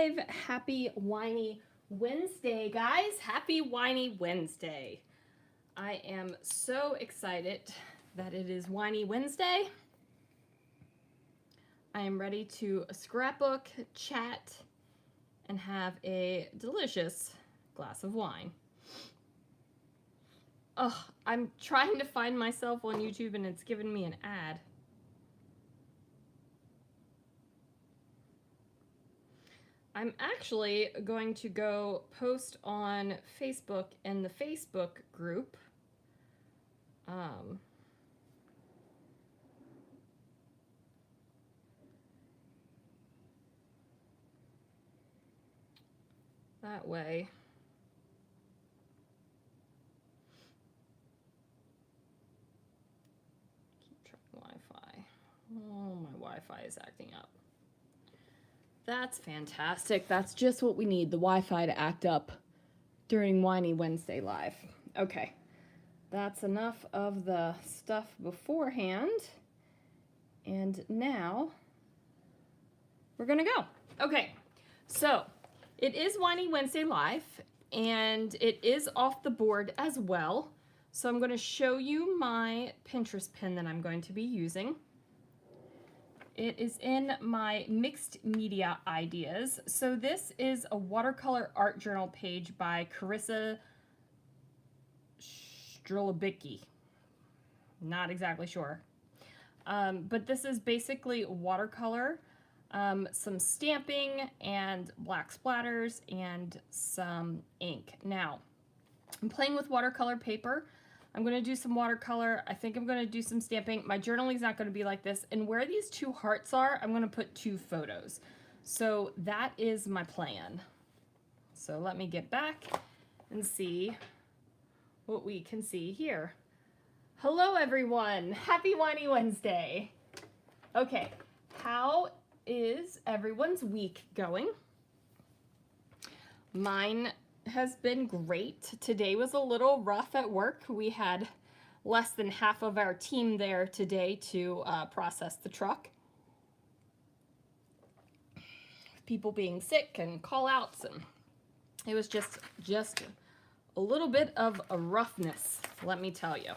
live. Happy Winey Wednesday, guys. Happy Winey Wednesday. I am so excited that it is Winey Wednesday. I am ready to scrapbook, chat, and have a delicious glass of wine. Oh, I'm trying to find myself on YouTube and it's giving me an ad. I'm actually going to go post on Facebook in the Facebook group. That way. Keep trying Wi-Fi. Oh, my Wi-Fi is acting up. That's fantastic. That's just what we need, the Wi-Fi to act up during Winey Wednesday Live. Okay, that's enough of the stuff beforehand. And now we're gonna go. Okay, so it is Winey Wednesday Live and it is off the board as well. So I'm gonna show you my Pinterest pin that I'm going to be using. It is in my mixed media ideas. So this is a watercolor art journal page by Carissa Strelabicki. Not exactly sure. But this is basically watercolor, some stamping and black splatters and some ink. Now, I'm playing with watercolor paper. I'm going to do some watercolor. I think I'm going to do some stamping. My journaling is not going to be like this. And where these two hearts are, I'm going to put 2 photos. So that is my plan. So let me get back and see what we can see here. Hello, everyone. Happy Winey Wednesday. Okay, how is everyone's week going? Mine has been great. Today was a little rough at work. We had less than half of our team there today to process the truck. People being sick and call outs, and it was just a little bit of a roughness, let me tell you.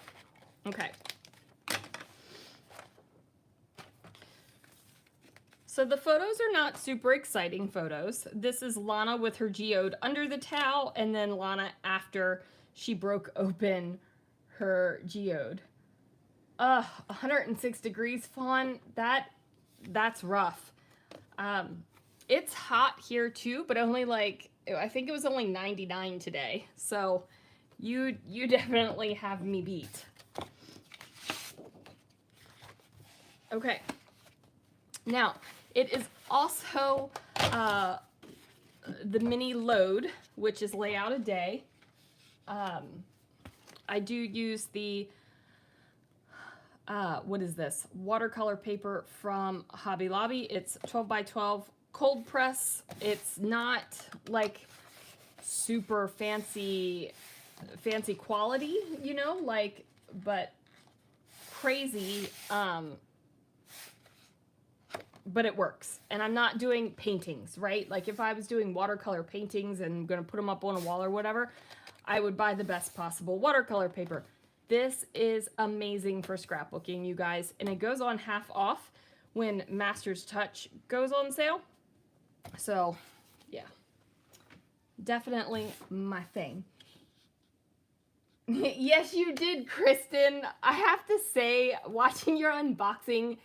Okay. So the photos are not super exciting photos. This is Lana with her geode under the towel, and then Lana after she broke open her geode. 106 degrees, Fawn. That's rough. It's hot here too, but only like, I think it was only 99 today. So you definitely have me beat. Okay. Now, it is also the mini load, which is layout a day. I do use the, what is this? Watercolor paper from Hobby Lobby. It's 12 by 12 cold press. It's not like super fancy quality, you know, like, but crazy, but it works. And I'm not doing paintings, right? Like if I was doing watercolor paintings and gonna put them up on a wall or whatever, I would buy the best possible watercolor paper. This is amazing for scrapbooking, you guys. And it goes on half off when Master's Touch goes on sale. So yeah, definitely my thing. Yes, you did, Kristen. I have to say, watching your unboxing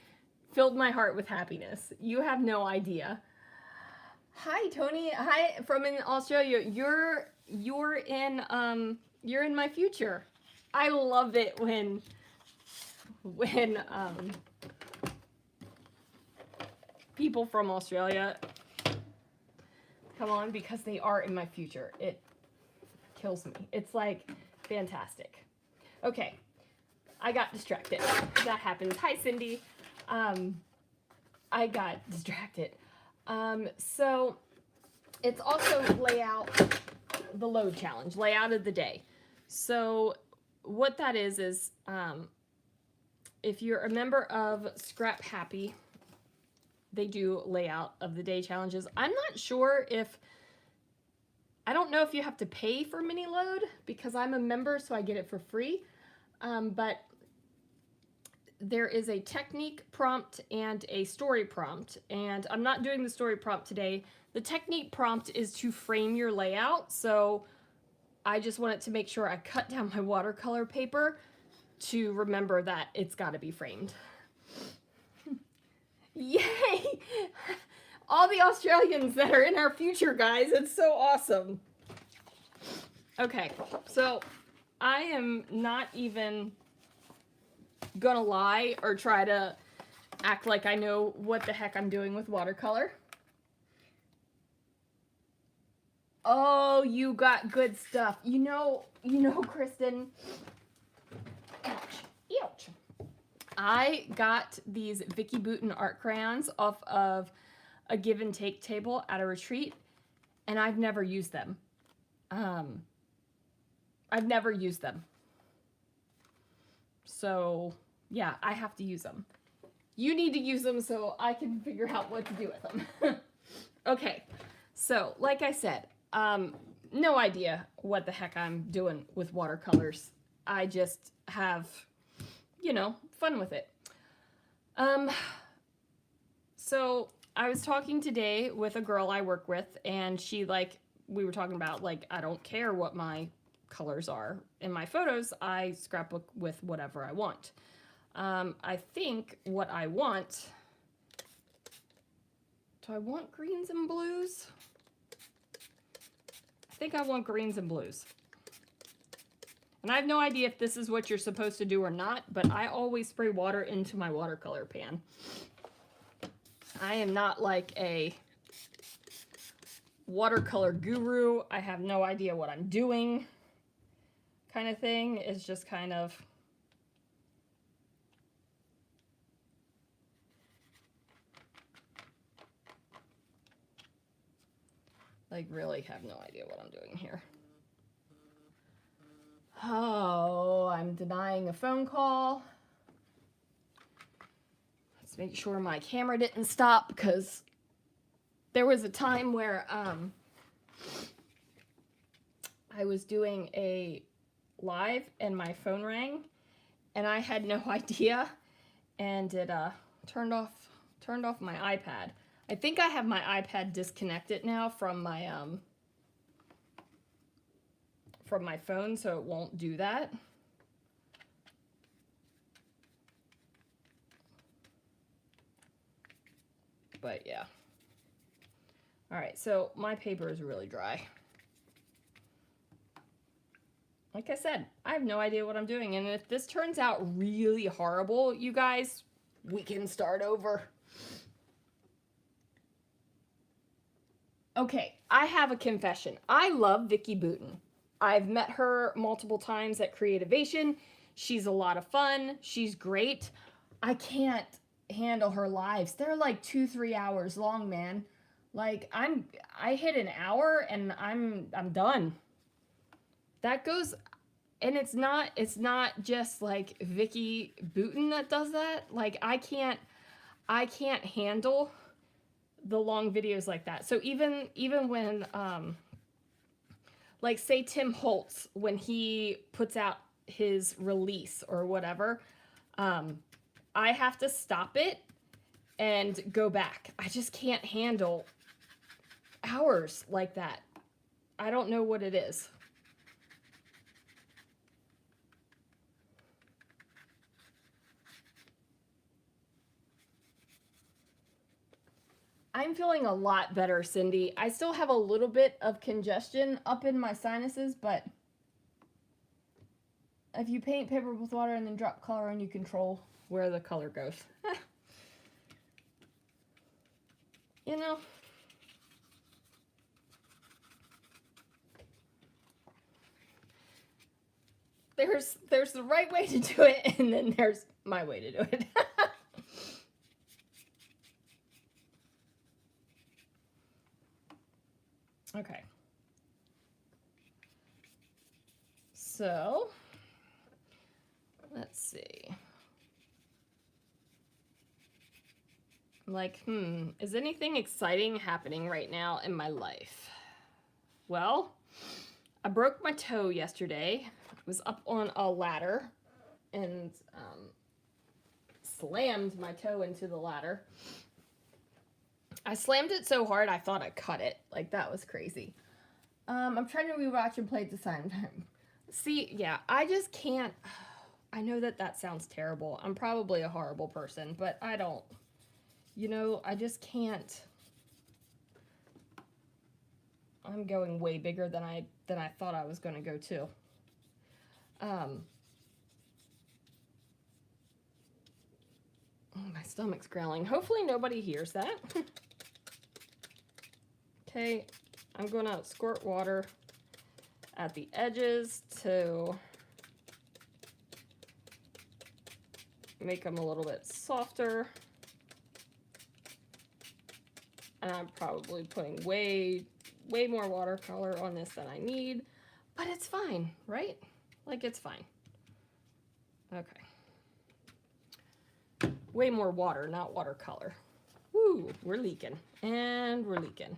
filled my heart with happiness. You have no idea. Hi, Tony. Hi from in Australia. You're in my future. I love it when people from Australia come on, because they are in my future. It kills me. It's like fantastic. Okay, I got distracted. That happens. Hi, Cindy. I got distracted. So it's also layout, the load challenge, layout of the day. So what that is if you're a member of Scrap Happy, they do layout of the day challenges. I'm not sure if, I don't know if you have to pay for mini load because I'm a member, so I get it for free. But there is a technique prompt and a story prompt, and I'm not doing the story prompt today. The technique prompt is to frame your layout, so I just wanted to make sure I cut down my watercolor paper to remember that it's got to be framed. Yay! All the Australians that are in our future, guys. It's so awesome. Okay, so I am not even gonna lie or try to act like I know what the heck I'm doing with watercolor. Oh, you got good stuff. You know, Kristen. Ouch. Ouch. I got these Vicki Boutin art crayons off of a give and take table at a retreat, and I've never used them. I've never used them. So, yeah, I have to use them. You need to use them so I can figure out what to do with them. Okay, so like I said, no idea what the heck I'm doing with watercolors. I just have, you know, fun with it. So I was talking today with a girl I work with, and we were talking about, I don't care what my colors are. In my photos, I scrapbook with whatever I want. I think what I want, do I want greens and blues? I think I want greens and blues. And I have no idea if this is what you're supposed to do or not, but I always spray water into my watercolor pan. I am not like a watercolor guru. I have no idea what I'm doing kind of thing. It's just kind of really have no idea what I'm doing here. Oh, I'm denying a phone call. Let's make sure my camera didn't stop, because there was a time where I was doing a live and my phone rang and I had no idea, and it turned off my iPad. I think I have my iPad disconnected now from my phone, so it won't do that. But yeah. All right, so my paper is really dry. Like I said, I have no idea what I'm doing, and if this turns out really horrible, you guys, we can start over. Okay, I have a confession. I love Vicki Boutin. I've met her multiple times at Creativation. She's a lot of fun. She's great. I can't handle her lives. They're like 2-3 hours long, man. Like I hit an hour and I'm done. That goes, and it's not just like Vicki Boutin that does that. Like I can't handle the long videos like that. So even when like say Tim Holtz, when he puts out his release or whatever, I have to stop it and go back. I just can't handle hours like that. I don't know what it is. I'm feeling a lot better, Cindy. I still have a little bit of congestion up in my sinuses, but if you paint paper with water and then drop color on, you control where the color goes. You know, there's the right way to do it, and then there's my way to do it. Okay. So, let's see. I'm like, is anything exciting happening right now in my life? Well, I broke my toe yesterday. I was up on a ladder and slammed my toe into the ladder. I slammed it so hard I thought I cut it. Like, that was crazy. I'm trying to rewatch and play at the same time. See, yeah, I just can't. I know that that sounds terrible. I'm probably a horrible person, but I don't. You know, I just can't. I'm going way bigger than I thought I was going to go too. Oh, my stomach's growling. Hopefully nobody hears that. Okay, I'm going to squirt water at the edges to make them a little bit softer. And I'm probably putting way more watercolor on this than I need, but it's fine, right? Like, it's fine. Okay. Way more water, not watercolor. Woo, we're leaking, and we're leaking.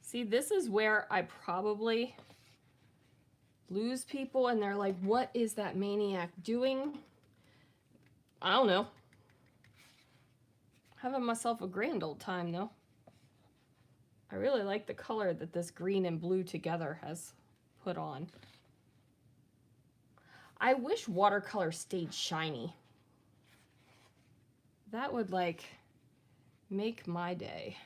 See, this is where I probably lose people and they're like, what is that maniac doing? I don't know. Having myself a grand old time though. I really like the color that this green and blue together has put on. I wish watercolor stayed shiny. That would like make my day.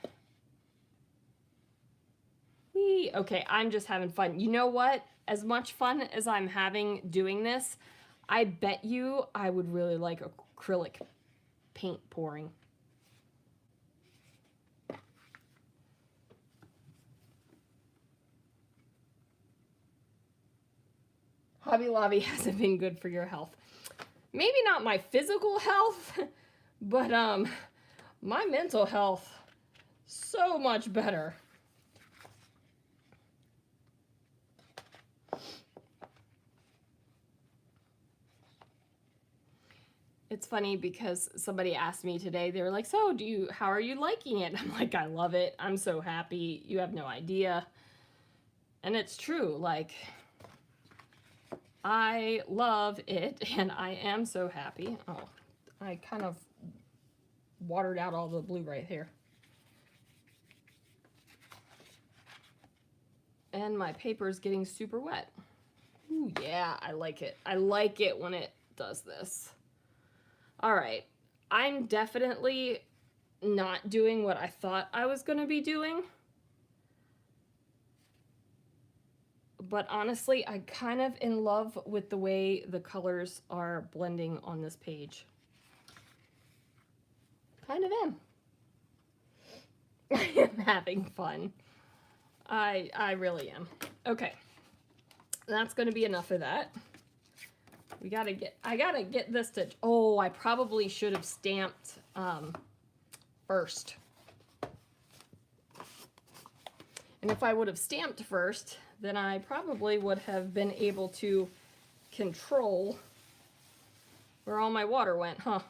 Whee! Okay, I'm just having fun. You know what? As much fun as I'm having doing this, I bet you I would really like acrylic paint pouring. Hobby Lobby hasn't been good for your health. Maybe not my physical health, but my mental health, so much better. It's funny because somebody asked me today, they were like, so how are you liking it? I'm like, I love it. I'm so happy. You have no idea. And it's true. Like, I love it and I am so happy. Oh, I kind of watered out all the blue right here. And my paper is getting super wet. Ooh, yeah, I like it. I like it when it does this. All right, I'm definitely not doing what I thought I was going to be doing. But honestly, I'm kind of in love with the way the colors are blending on this page. Kind of am. I am having fun. I really am. Okay, that's going to be enough of that. I gotta get this to, oh, I probably should have stamped first. And if I would have stamped first, then I probably would have been able to control where all my water went, huh?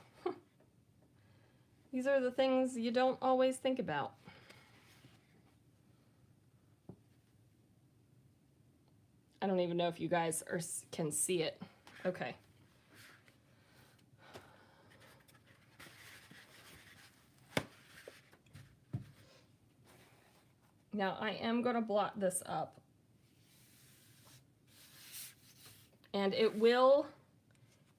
These are the things you don't always think about. I don't even know if you guys can see it. Okay. Now I am going to blot this up. And it will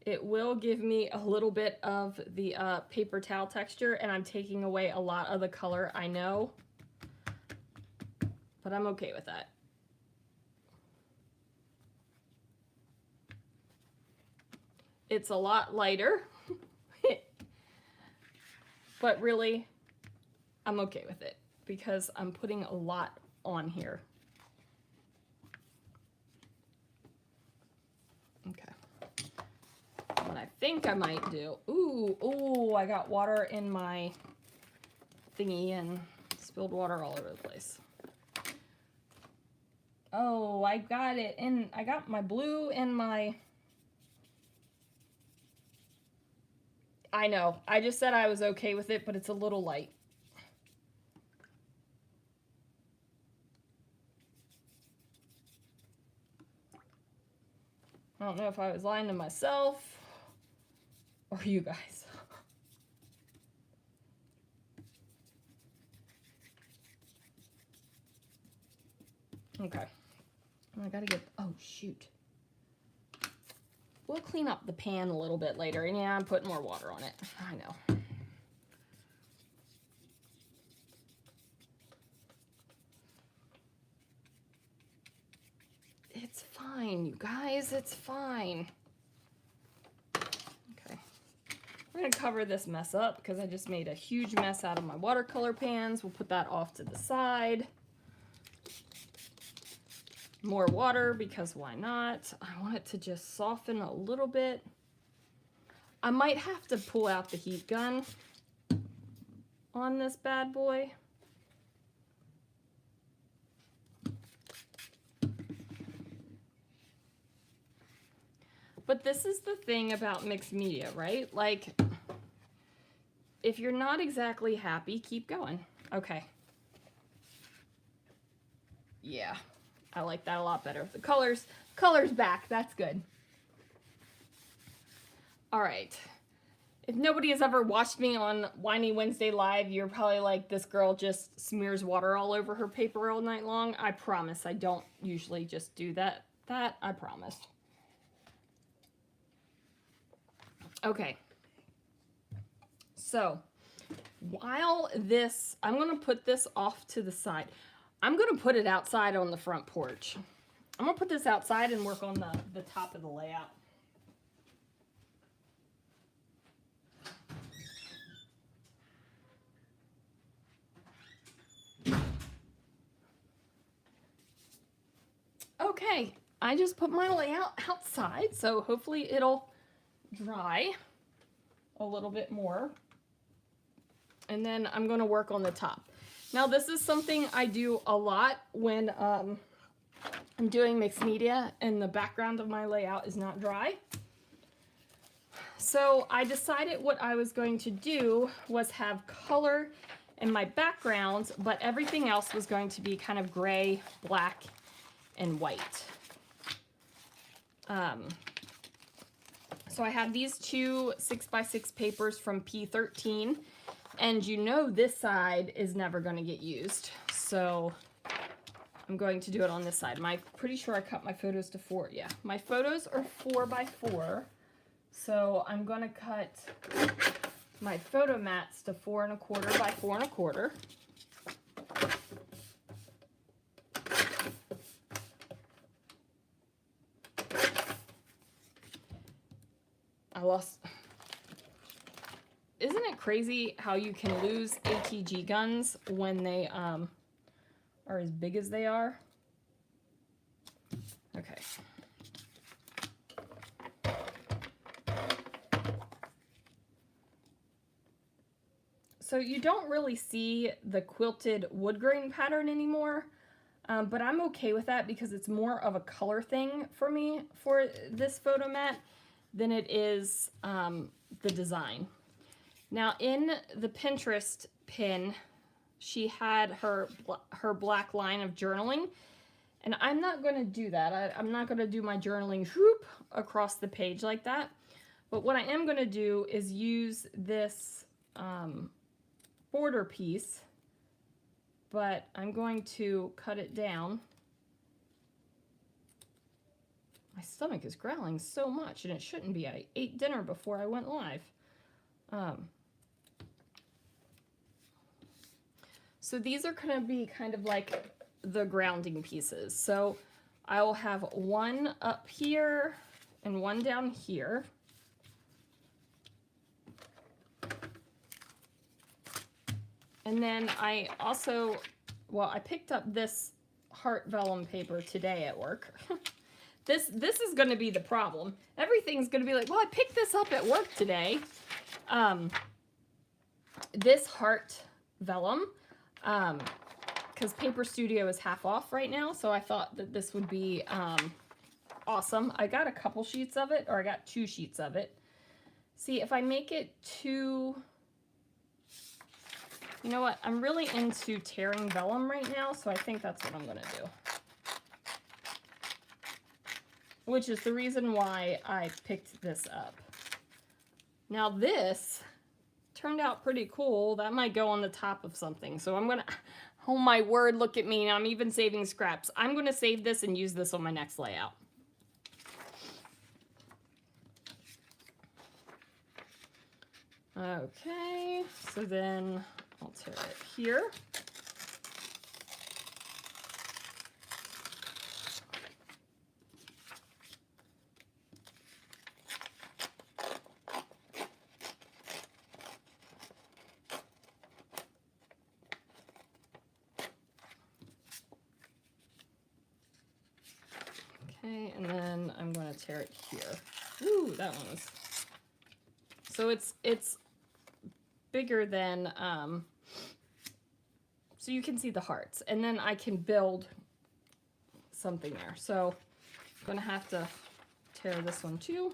give me a little bit of the paper towel texture, and I'm taking away a lot of the color, I know. But I'm okay with that. It's a lot lighter, but really, I'm okay with it because I'm putting a lot on here. Okay. What I think I might do, ooh, I got water in my thingy and Spilled water all over the place. Oh, I got it. And I got my blue and my... I know. I just said I was okay with it, but it's a little light. I don't know if I was lying to myself or you guys. Okay. I gotta get, oh shoot. We'll clean up the pan a little bit later. And yeah, I'm putting more water on it. I know. It's fine, you guys. It's fine. Okay. We're going to cover this mess up because I just made a huge mess out of my watercolor pans. We'll put that off to the side. More water because why not? I want it to just soften a little bit. I might have to pull out the heat gun on this bad boy. But this is the thing about mixed media, right? Like, if you're not exactly happy, keep going. Okay. Yeah. I like that a lot better. The color's back. That's good. All right. If nobody has ever watched me on Winey Wednesday Live, you're probably like, this girl just smears water all over her paper all night long. I promise I don't usually just do that. That I promise. Okay. So, while this, I'm going to put this off to the side. I'm going to put it outside on the front porch. I'm going to put this outside and work on the top of the layout. Okay, I just put my layout outside, so hopefully it'll dry a little bit more. And then I'm going to work on the top. Now this is something I do a lot when I'm doing mixed media and the background of my layout is not dry. So I decided what I was going to do was have color in my background, but everything else was going to be kind of gray, black, and white. So I have these two 6x6 papers from P13. And you know this side is never going to get used. So I'm going to do it on this side. I'm pretty sure I cut my photos to 4. Yeah, my photos are 4x4. So I'm going to cut my photo mats to 4 1/4 by 4 1/4. I lost... Isn't it crazy how you can lose ATG guns when they are as big as they are? Okay. So you don't really see the quilted wood grain pattern anymore, but I'm okay with that because it's more of a color thing for me for this photo mat than it is the design. Now in the Pinterest pin, she had her black line of journaling, and I'm not going to do that. I'm not going to do my journaling whoop across the page like that. But what I am going to do is use this border piece, but I'm going to cut it down. My stomach is growling so much, and it shouldn't be. I ate dinner before I went live. So these are going to be kind of like the grounding pieces. So I will have one up here and one down here. And then I also, well, I picked up this heart vellum paper today at work. This is going to be the problem. Everything's going to be like, well, I picked this up at work today. This heart vellum, because Paper Studio is half off right now, so I thought that this would be awesome. I got a couple sheets of it, or I got 2 sheets of it. See, if I make it too... You know what? I'm really into tearing vellum right now, so I think that's what I'm going to do. Which is the reason why I picked this up. Now this turned out pretty cool. That might go on the top of something. So I'm going to... Oh my word, look at me. I'm even saving scraps. I'm going to save this and use this on my next layout. Okay, so then I'll tear it here. Okay, and then I'm going to tear it here. Ooh, that one was... So it's bigger than, so you can see the hearts, and then I can build something there. So I'm going to have to tear this one too.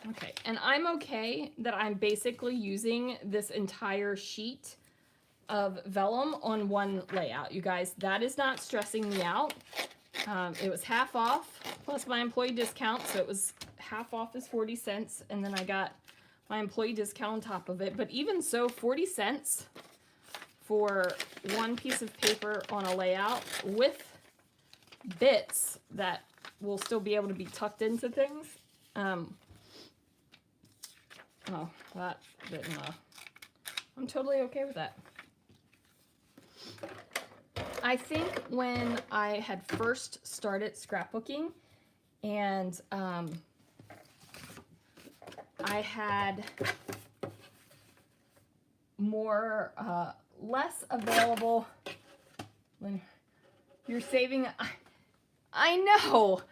Okay, and I'm okay that I'm basically using this entire sheet of vellum on one layout, you guys. That is not stressing me out. It was half off plus my employee discount, so it was half off is 40 cents, and then I got my employee discount on top of it. But even so, 40 cents for one piece of paper on a layout with bits that will still be able to be tucked into things. Oh, that didn't, I'm totally okay with that. I think when I had first started scrapbooking and I had more, less available, when you're saving, I know.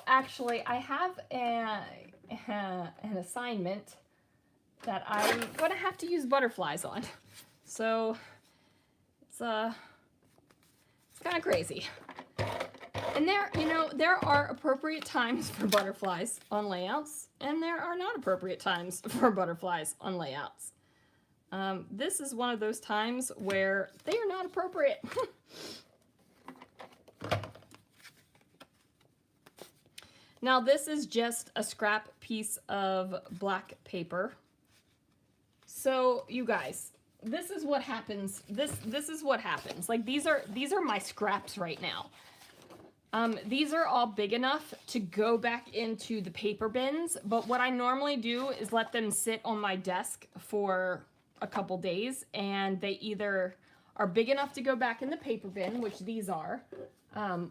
Actually, I have an assignment that I'm going to have to use butterflies on. So it's kind of crazy. And there are appropriate times for butterflies on layouts, and there are not appropriate times for butterflies on layouts. This is one of those times where they are not appropriate. Now this is just a scrap piece of black paper. So you guys, this is what happens. This is what happens. Like these are my scraps right now. These are all big enough to go back into the paper bins, but what I normally do is let them sit on my desk for a couple days, and they either are big enough to go back in the paper bin, which these are,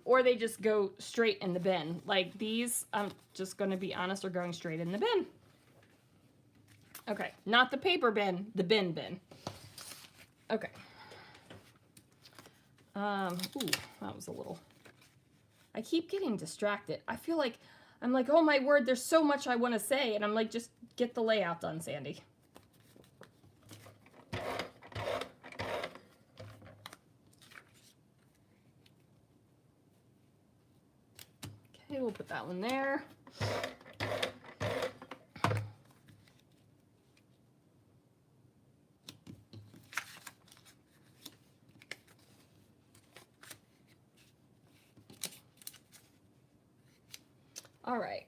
or they just go straight in the bin. Like these, I'm just going to be honest, are going straight in the bin. Okay, not the paper bin, the bin. Okay. Ooh, that was a little... I keep getting distracted. I feel like, I'm like, oh my word, there's so much I want to say, and I'm like, just get the layout done, Sandy. Okay, we'll put that one there. All right.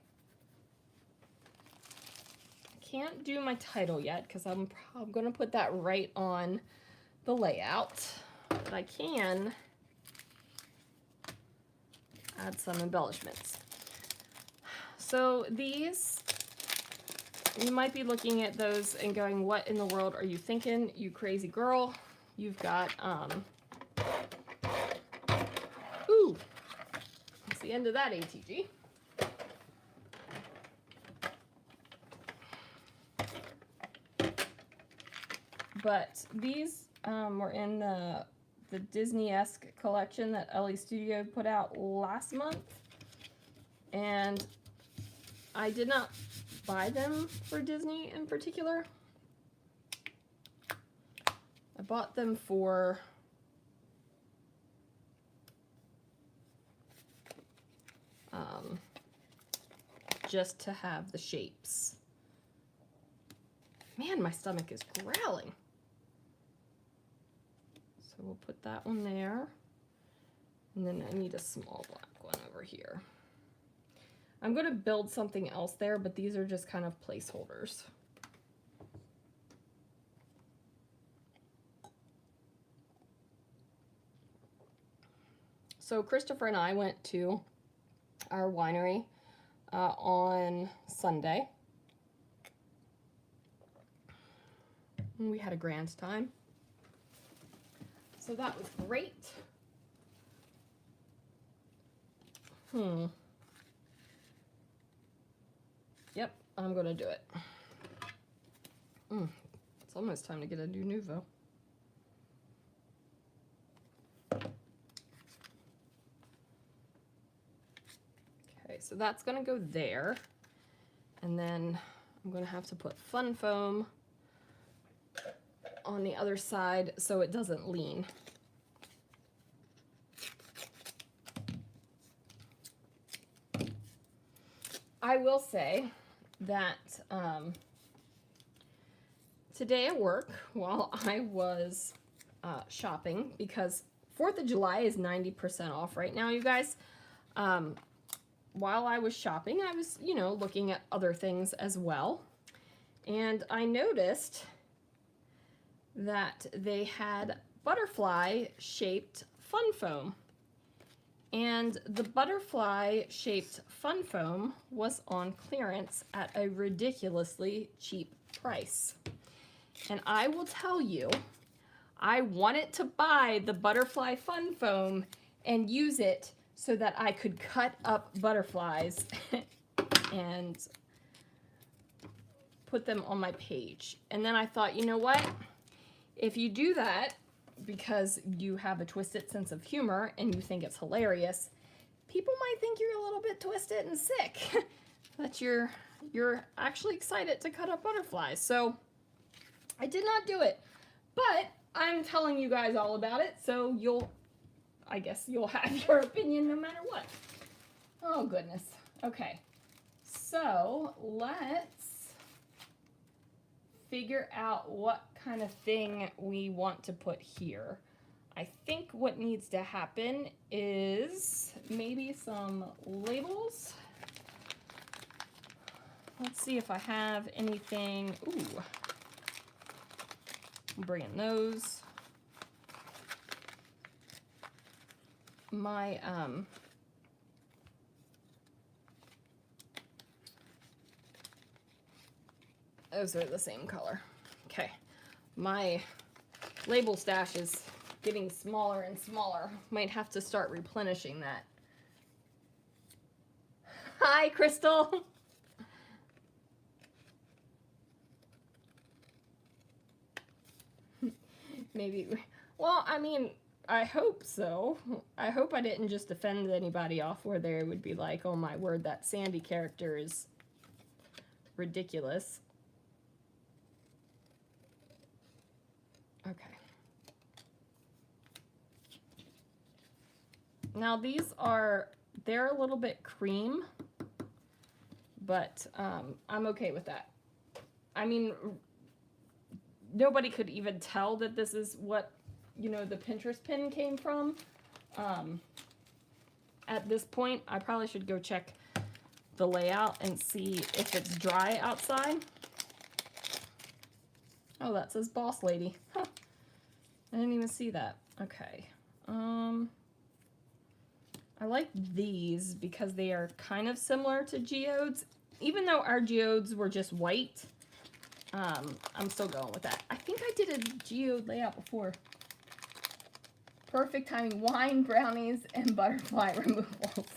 I can't do my title yet because I'm going to put that right on the layout, but I can add some embellishments. So these, you might be looking at those and going, what in the world are you thinking, you crazy girl? You've got, ooh, that's the end of that ATG. But these were in the Disney-esque collection that LE Studio put out last month. And I did not buy them for Disney in particular. I bought them for just to have the shapes. Man, my stomach is growling. So we'll put that one there. And then I need a small black one over here. I'm going to build something else there, but these are just kind of placeholders. So Christopher and I went to our winery on Sunday. And we had a grand time. So that was great. Yep, I'm gonna do it. It's almost time to get a new Nouveau. Okay, so that's gonna go there. And then I'm gonna have to put Fun Foam on the other side so it doesn't lean. I will say that today at work, while I was shopping, because 4th of July is 90% off right now, you guys, while I was shopping, I was, you know, looking at other things as well. And I noticed that they had butterfly-shaped Fun Foam. And the butterfly-shaped Fun Foam was on clearance at a ridiculously cheap price. And I will tell you, I wanted to buy the butterfly Fun Foam and use it so that I could cut up butterflies and put them on my page. And then I thought, you know what? If you do that, because you have a twisted sense of humor and you think it's hilarious, people might think you're a little bit twisted and sick. That you're actually excited to cut up butterflies. So I did not do it, but I'm telling you guys all about it, so I guess you'll have your opinion no matter what. Oh goodness. Okay, so let's figure out what kind of thing we want to put here. I think what needs to happen is maybe some labels. Let's see if I have anything. Ooh, I'm bringing those. My those are the same color. Okay, my label stash is getting smaller and smaller. Might have to start replenishing that. Hi, Crystal. Maybe, well, I mean, I hope so. I hope I didn't just offend anybody off where they would be like, oh my word, that Sandy character is ridiculous. Okay. Now these they're a little bit cream, but I'm okay with that. I mean, nobody could even tell that this is what, you know, the Pinterest pin came from. At this point, I probably should go check the layout and see if it's dry outside. Oh, that says Boss Lady. Huh. I didn't even see that. Okay. I like these because they are kind of similar to geodes. Even though our geodes were just white, I'm still going with that. I think I did a geode layout before. Perfect timing. Wine, brownies, and butterfly removals.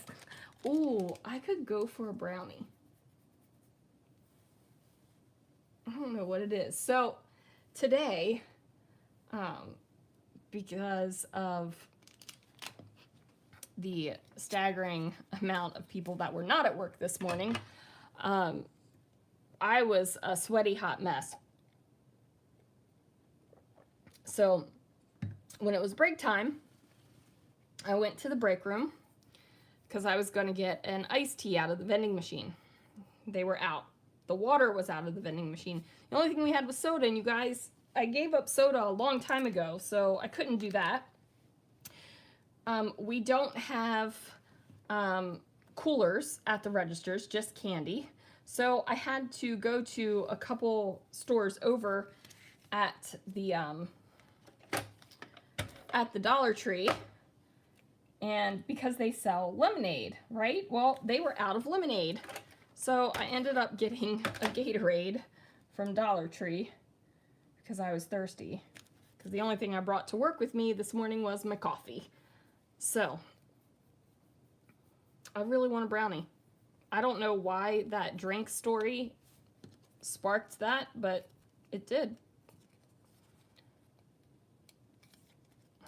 Ooh, I could go for a brownie. I don't know what it is. So today, because of the staggering amount of people that were not at work this morning, I was a sweaty hot mess. So when it was break time, I went to the break room because I was going to get an iced tea out of the vending machine. They were out. The water was out of the vending machine. The only thing we had was soda, and you guys, I gave up soda a long time ago, so I couldn't do that. We don't have coolers at the registers, just candy. So I had to go to a couple stores over at the Dollar Tree, and because they sell lemonade, right? Well, they were out of lemonade. So I ended up getting a Gatorade from Dollar Tree because I was thirsty. Because the only thing I brought to work with me this morning was my coffee. So I really want a brownie. I don't know why that drink story sparked that, but it did.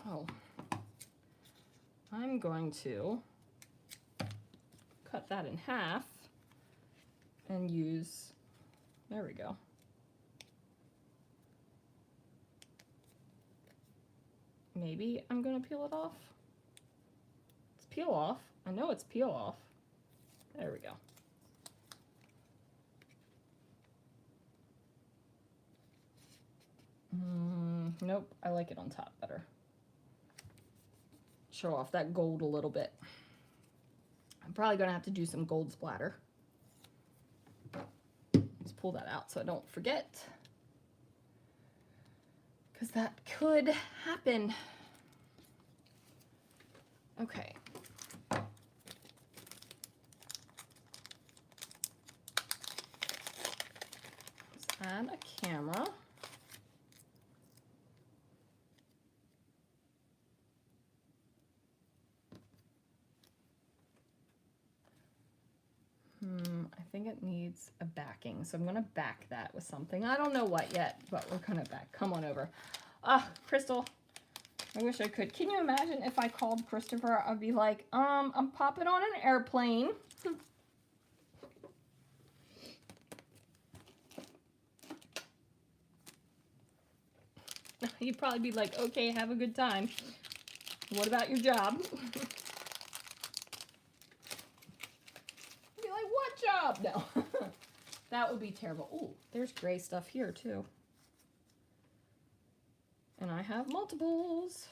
Oh, I'm going to cut that in half and use, there we go. Maybe I'm gonna peel it off. It's peel off. I know it's peel off. There we go. Nope, I like it on top better. Show off that gold a little bit. I'm probably gonna have to do some gold splatter. Let's pull that out so I don't forget, because that could happen. Okay. Let's add a camera. I think it needs a backing, so I'm gonna back that with something. I don't know what yet, but we're gonna back. Come on over. Crystal, I wish I could. Can you imagine if I called Christopher? I'd be like, I'm popping on an airplane. He'd probably be like, okay, have a good time. What about your job? Job. No. That would be terrible. Ooh, there's gray stuff here too. And I have multiples.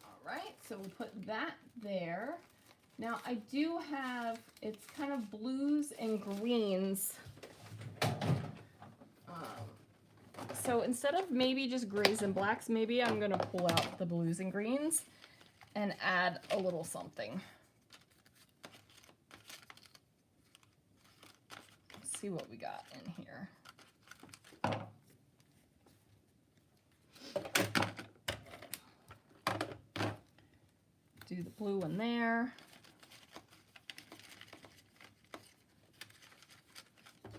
All right, so we'll put that there. Now I do have, it's kind of blues and greens. So instead of maybe just grays and blacks, maybe I'm gonna pull out the blues and greens and add a little something. Let's see what we got in here. Do the blue one there.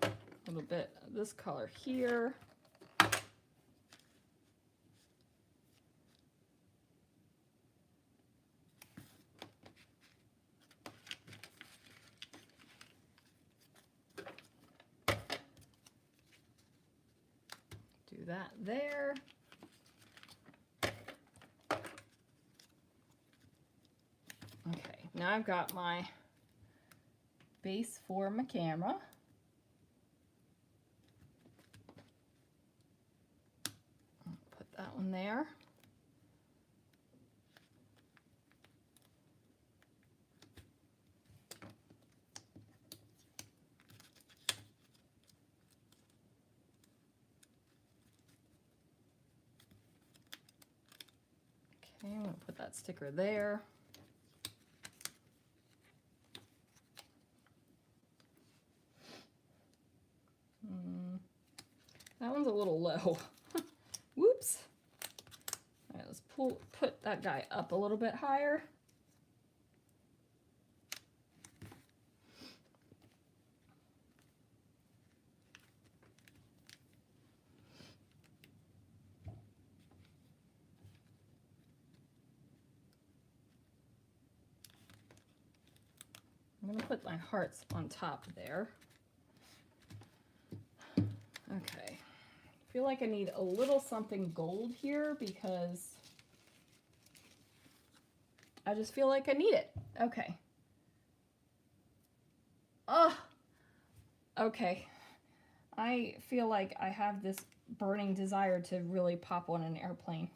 A little bit of this color here. That there. Okay, now I've got my base for my camera. I'll put that one there. Okay, I'm going to put that sticker there. That one's a little low. Whoops. All right, let's put that guy up a little bit higher. I'm going to put my hearts on top there. Okay. I feel like I need a little something gold here because I just feel like I need it. Okay. Oh, okay. I feel like I have this burning desire to really pop on an airplane.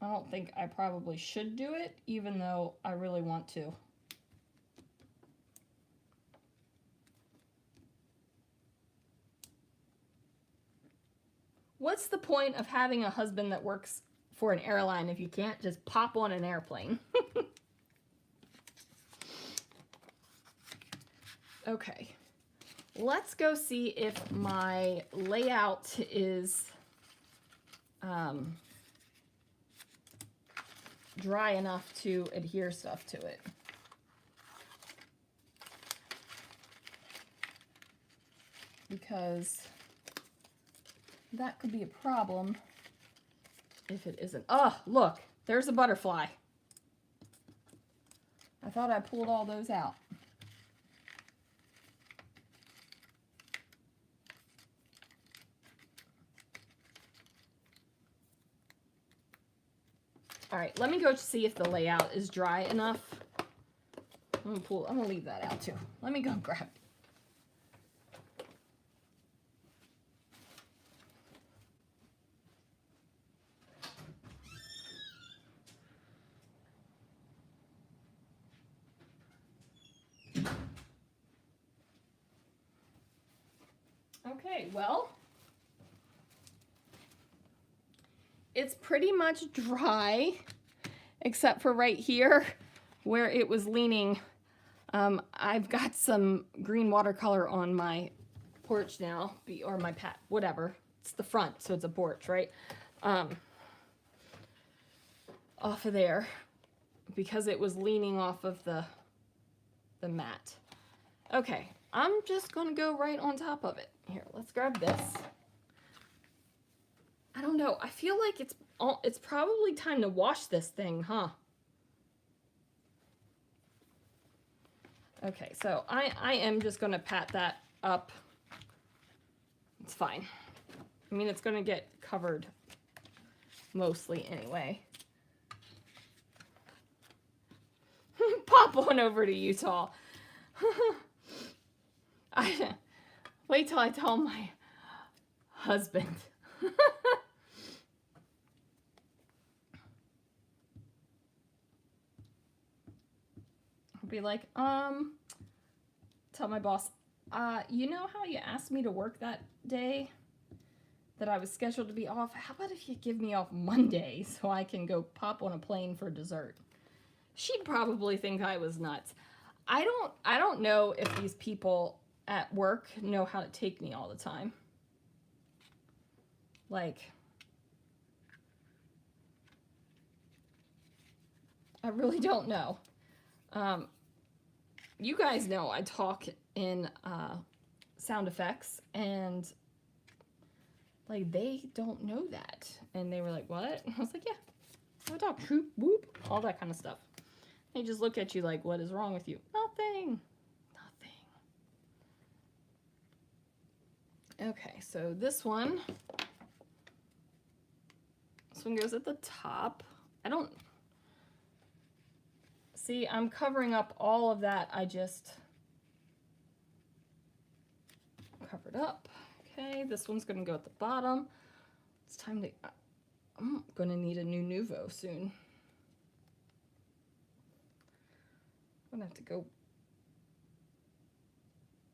I don't think I probably should do it, even though I really want to. What's the point of having a husband that works for an airline if you can't just pop on an airplane? Okay, let's go see if my layout is dry enough to adhere stuff to it. Because that could be a problem if it isn't. Oh, look, there's a butterfly. I thought I pulled all those out. All right, let me go see if the layout is dry enough. I'm gonna leave that out too. Let me go grab it. Okay, well, it's pretty much dry, except for right here where it was leaning. I've got some green watercolor on my porch now, or my whatever. It's the front, so it's a porch, right? Off of there, because it was leaning off of the mat. Okay, I'm just gonna go right on top of it. Here, let's grab this. I don't know. I feel like it's probably time to wash this thing, huh? Okay, so I am just gonna pat that up. It's fine. I mean, it's gonna get covered mostly anyway. Pop on over to Utah. Wait till I tell my husband. I'll be like, tell my boss, you know how you asked me to work that day that I was scheduled to be off? How about if you give me off Monday so I can go pop on a plane for dessert? She'd probably think I was nuts. I don't know if these people at work know how to take me all the time. Like, I really don't know. You guys know I talk in sound effects, and like they don't know that. And they were like, what? I was like, yeah, I talk, whoop, whoop, all that kind of stuff. They just look at you like, what is wrong with you? Nothing. Nothing. Okay, so this one goes at the top. I don't... See, I'm covering up all of that. I just covered up. Okay, this one's going to go at the bottom. It's time to... I'm going to need a new Nuvo soon. I'm going to have to go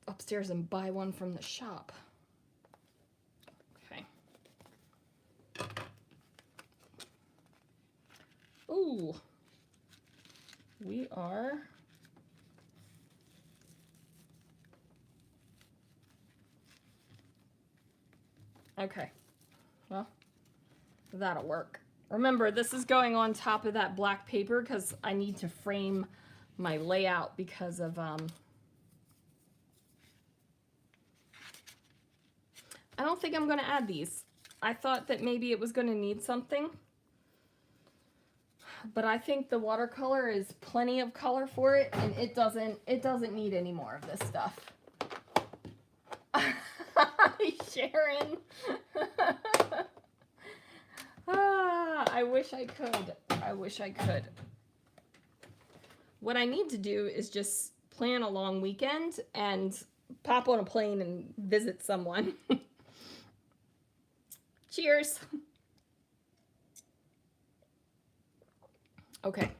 upstairs and buy one from the shop. Okay. Ooh. We are... Okay. Well, that'll work. Remember, this is going on top of that black paper because I need to frame my layout because of, I don't think I'm going to add these. I thought that maybe it was going to need something. but I think the watercolor is plenty of color for it, and it doesn't need any more of this stuff. Sharon. I wish I could. I wish I could. What I need to do is just plan a long weekend and pop on a plane and visit someone. Cheers. Okay.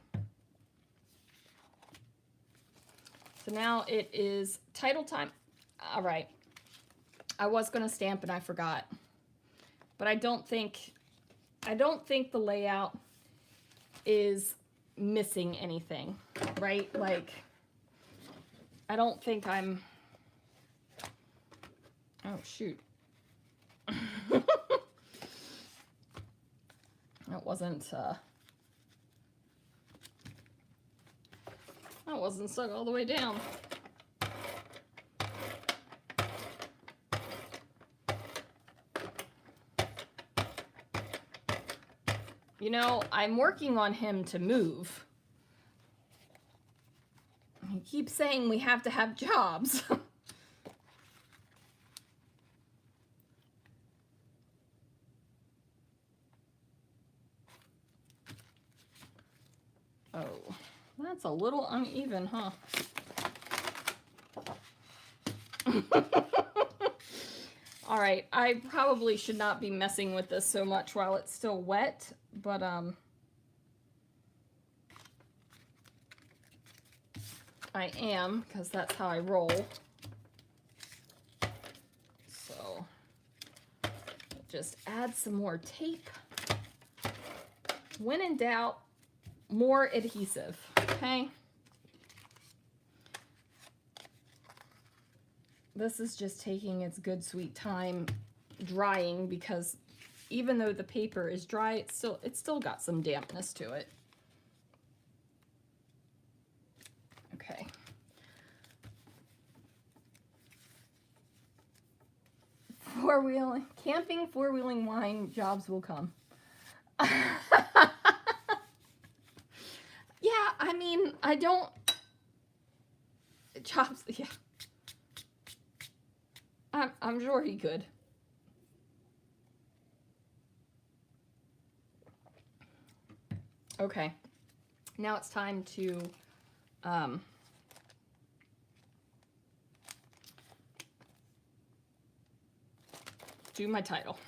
So now it is title time. All right. I was going to stamp and I forgot. But I don't think the layout is missing anything, right? Like, I don't think I'm, oh shoot. That wasn't stuck all the way down. You know, I'm working on him to move. He keeps saying we have to have jobs. Oh, that's a little uneven, huh? All right, I probably should not be messing with this so much while it's still wet, but I am, because that's how I roll. So just add some more tape. When in doubt, more adhesive, okay? This is just taking its good sweet time drying, because even though the paper is dry, it's still got some dampness to it. Okay. Camping, four-wheeling wine, jobs will come. Yeah, I mean, I don't, jobs, yeah. I'm sure he could. Okay, now it's time to do my title.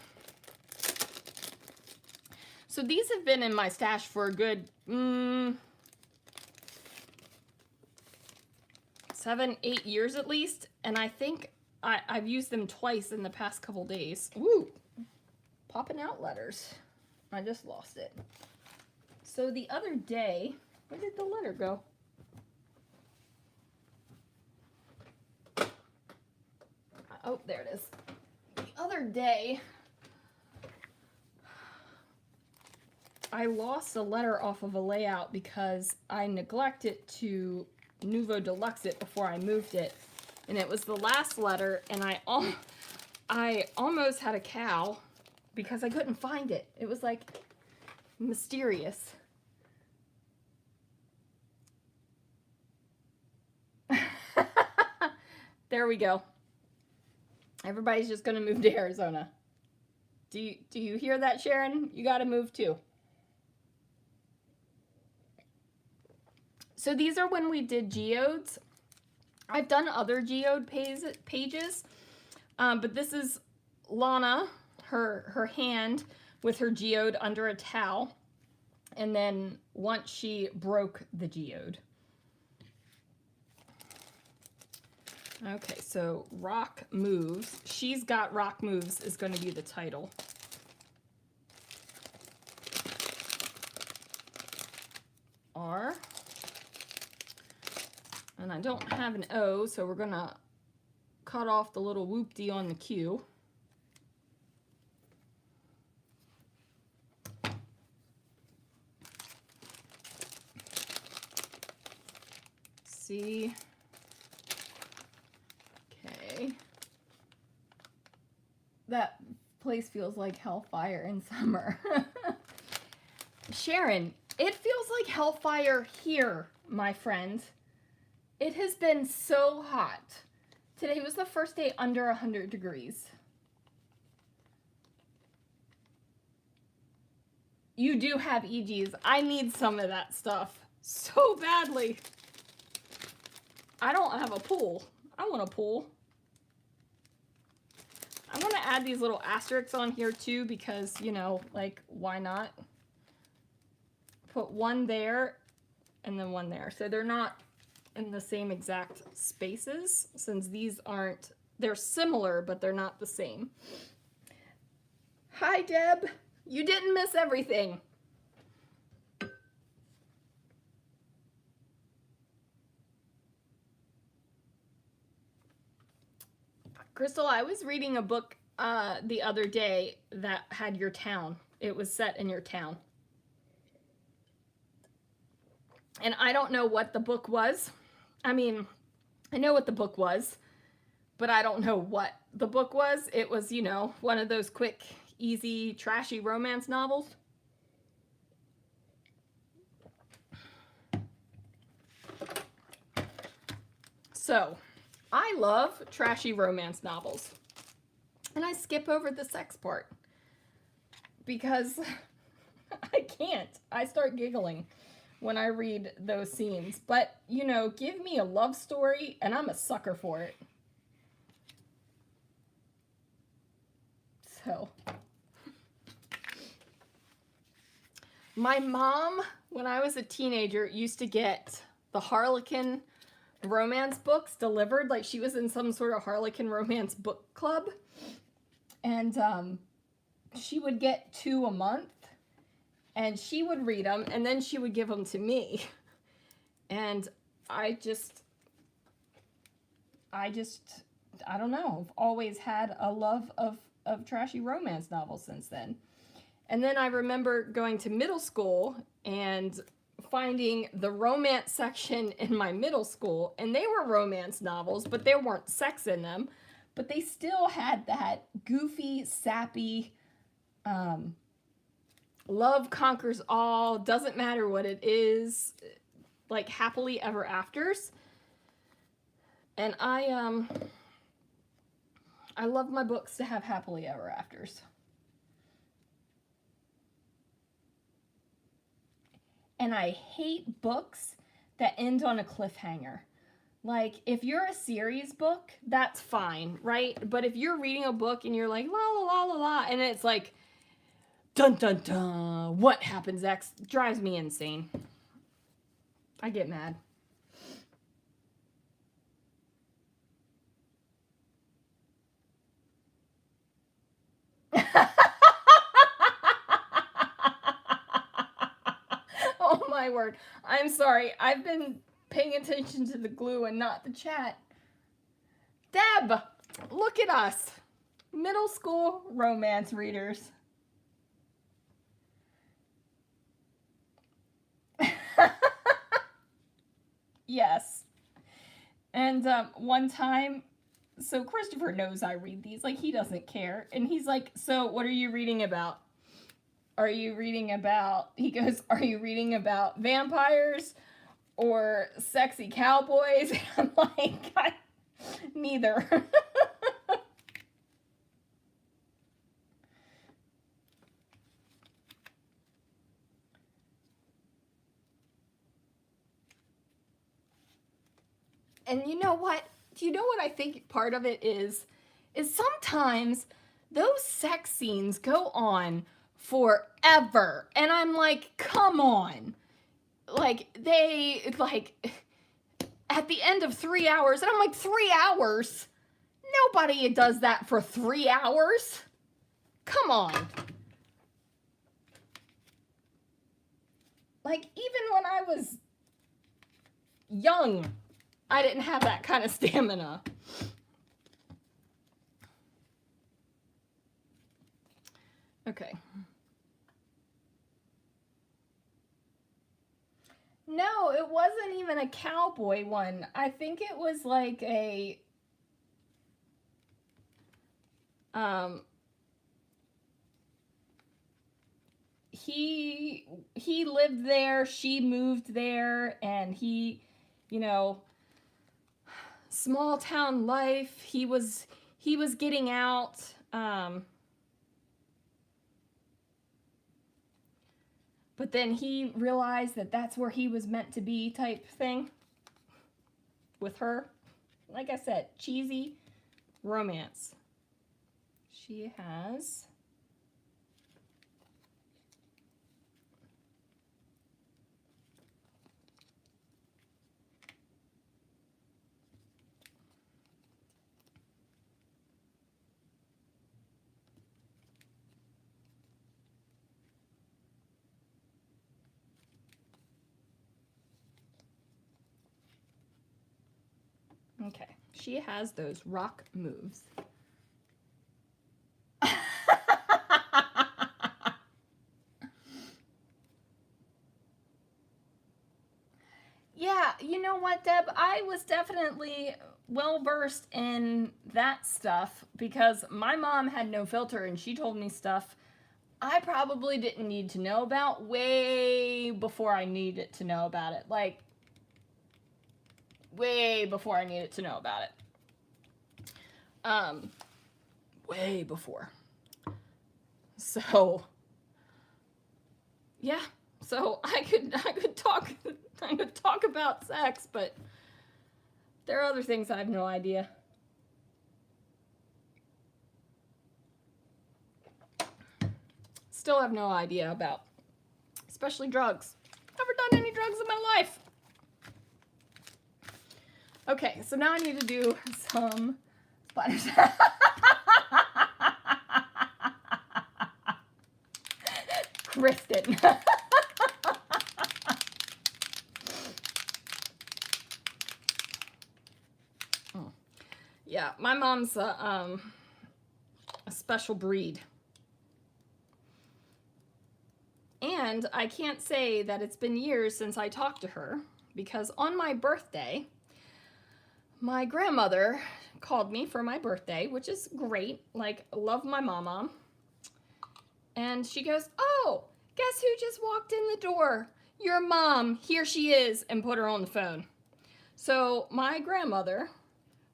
So these have been in my stash for a good 7-8 years at least, and I think I've used them twice in the past couple days. Ooh, popping out letters. I just lost it. So the other day, where did the letter go? Oh, there it is. The other day, I lost a letter off of a layout because I neglected to Nouveau Deluxe it before I moved it. And it was the last letter, and I almost had a cow because I couldn't find it. It was like mysterious. There we go. Everybody's just gonna move to Arizona. Do you hear that, Sharon? You gotta move too. So these are when we did geodes. I've done other geode pages, but this is Lana, her hand with her geode under a towel, and then once she broke the geode. Okay, so Rock Moves. She's Got Rock Moves is going to be the title. R. And I don't have an O, so we're going to cut off the little whoop-dee on the Q. C. Okay. That place feels like hellfire in summer. Sharon, It feels like hellfire here, my friend. It has been so hot. Today was the first day under 100 degrees. You do have EGs. I need some of that stuff so badly. I don't have a pool. I want a pool. I'm going to add these little asterisks on here too because, you know, like, why not? Put one there and then one there. So they're not in the same exact spaces since these aren't, they're similar, but they're not the same. Hi, Deb. You didn't miss everything. Crystal, I was reading a book the other day that had your town. It was set in your town. And I don't know what the book was. I mean, I know what the book was, but I don't know what the book was. It was, you know, one of those quick, easy, trashy romance novels. So, I love trashy romance novels. And I skip over the sex part because I can't. I start giggling when I read those scenes. But, you know, give me a love story and I'm a sucker for it. So, my mom, when I was a teenager, used to get the Harlequin romance books delivered. Like, she was in some sort of Harlequin romance book club. And she would get 2 a month. And she would read them, and then she would give them to me. And I don't know. I've always had a love of trashy romance novels since then. And then I remember going to middle school and finding the romance section in my middle school, and they were romance novels, but there weren't sex in them. But they still had that goofy, sappy, love conquers all, doesn't matter what it is, like happily ever afters. And I love my books to have happily ever afters. And I hate books that end on a cliffhanger. Like, if you're a series book, that's fine, right? But if you're reading a book and you're like, la la la la la, and it's like, dun dun dun, what happens next? Drives me insane. I get mad. Oh my word. I'm sorry. I've been paying attention to the glue and not the chat. Deb, look at us. Middle school romance readers. Yes. And one time, so Christopher knows I read these. Like, he doesn't care. And he's like, so what are you reading about? Are you reading about, he goes, are you reading about vampires or sexy cowboys? I'm like, neither. And you know what? Do you know what I think part of it is? Is sometimes those sex scenes go on forever. And I'm like, come on. Like, they, like, at the end of 3 hours, and I'm like, 3 hours? Nobody does that for 3 hours. Come on. Like, even when I was young, I didn't have that kind of stamina. Okay. No, it wasn't even a cowboy one. I think it was like a he lived there, she moved there, and he, you know, small town life, he was getting out. But then he realized that that's where he was meant to be, type thing with her. Like I said, cheesy romance. She has okay. She has those rock moves. Yeah, you know what, Deb? I was definitely well versed in that stuff because my mom had no filter and she told me stuff I probably didn't need to know about way before I needed to know about it. Like, way before I needed to know about it. Way before. So, yeah. So I could talk about sex, but there are other things I have no idea. Still have no idea about, especially drugs. Never done any drugs in my life. Okay, so now I need to do some splatters. Kristen. Yeah, my mom's a special breed. And I can't say that it's been years since I talked to her because on my birthday, my grandmother called me for my birthday, which is great. Like, love my mama. And she goes, "Oh, guess who just walked in the door? Your mom. Here she is," and put her on the phone. So my grandmother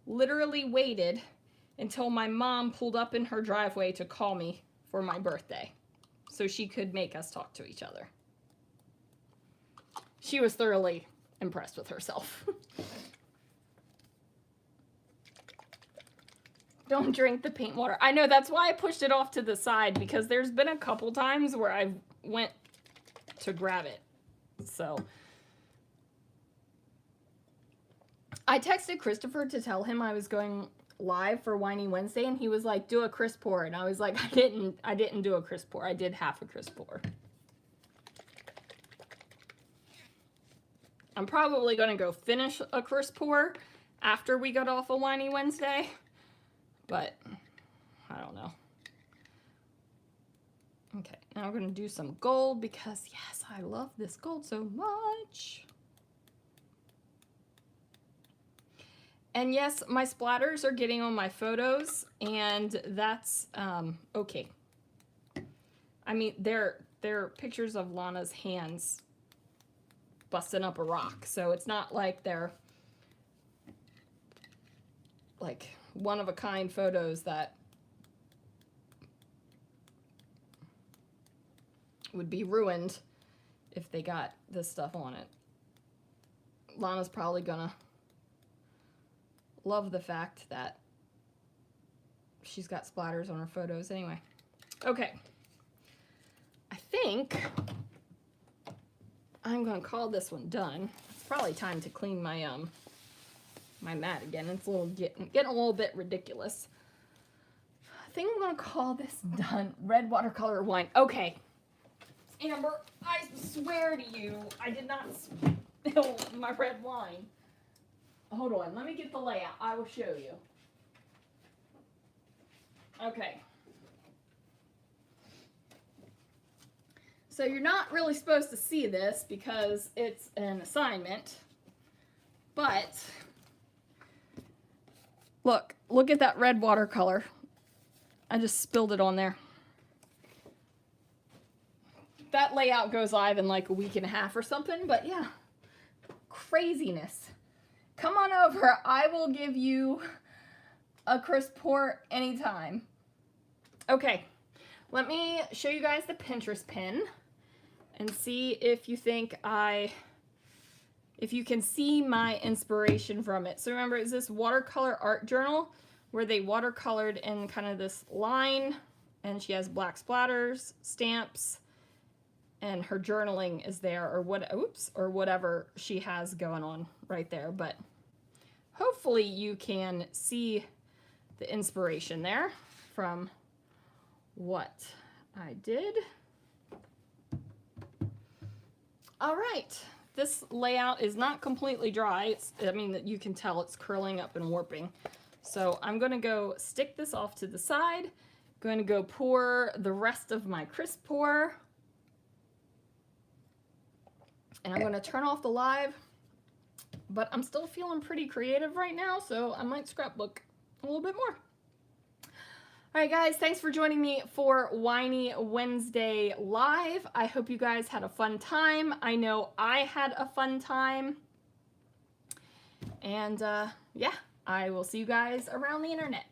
literally waited until my mom pulled up in her driveway to call me for my birthday so she could make us talk to each other. She was thoroughly impressed with herself. Don't drink the paint water. I know, that's why I pushed it off to the side, because there's been a couple times where I went to grab it. So I texted Christopher to tell him I was going live for Winey Wednesday, and he was like, "Do a crisp pour," and I was like, I didn't do a crisp pour. I did half a crisp pour. I'm probably gonna go finish a crisp pour after we got off of Winey Wednesday, but I don't know. Okay, now we're gonna do some gold because yes, I love this gold so much. And yes, my splatters are getting on my photos, and that's okay. I mean, they're pictures of Lana's hands busting up a rock, so it's not like they're like one-of-a-kind photos that would be ruined if they got this stuff on it. Lana's probably gonna love the fact that she's got splatters on her photos anyway. Okay. I think I'm gonna call this one done. It's probably time to clean my my mat again. It's a little getting a little bit ridiculous. I think I'm gonna call this done. Red watercolor wine. Okay. Amber, I swear to you, I did not spill my red wine. Hold on, let me get the layout. I will show you. Okay. So you're not really supposed to see this because it's an assignment, but look at that red watercolor. I just spilled it on there. that layout goes live in like a week and a half or something, but yeah, craziness. Come on over. I will give you a crisp pour anytime. Okay, let me show you guys the Pinterest pin and see if you think if you can see my inspiration from it. So remember, it's this watercolor art journal where they watercolored in kind of this line, and she has black splatters, stamps, and her journaling is there, or whatever she has going on right there. But hopefully you can see the inspiration there from what I did. All right, this layout is not completely dry. I mean, you can tell it's curling up and warping. So I'm gonna go stick this off to the side. Going to go pour the rest of my crisp pour. And I'm gonna turn off the live, but I'm still feeling pretty creative right now, so I might scrapbook a little bit more. All right, guys, thanks for joining me for Winey Wednesday Live. I hope you guys had a fun time. I know I had a fun time. And yeah, I will see you guys around the internet.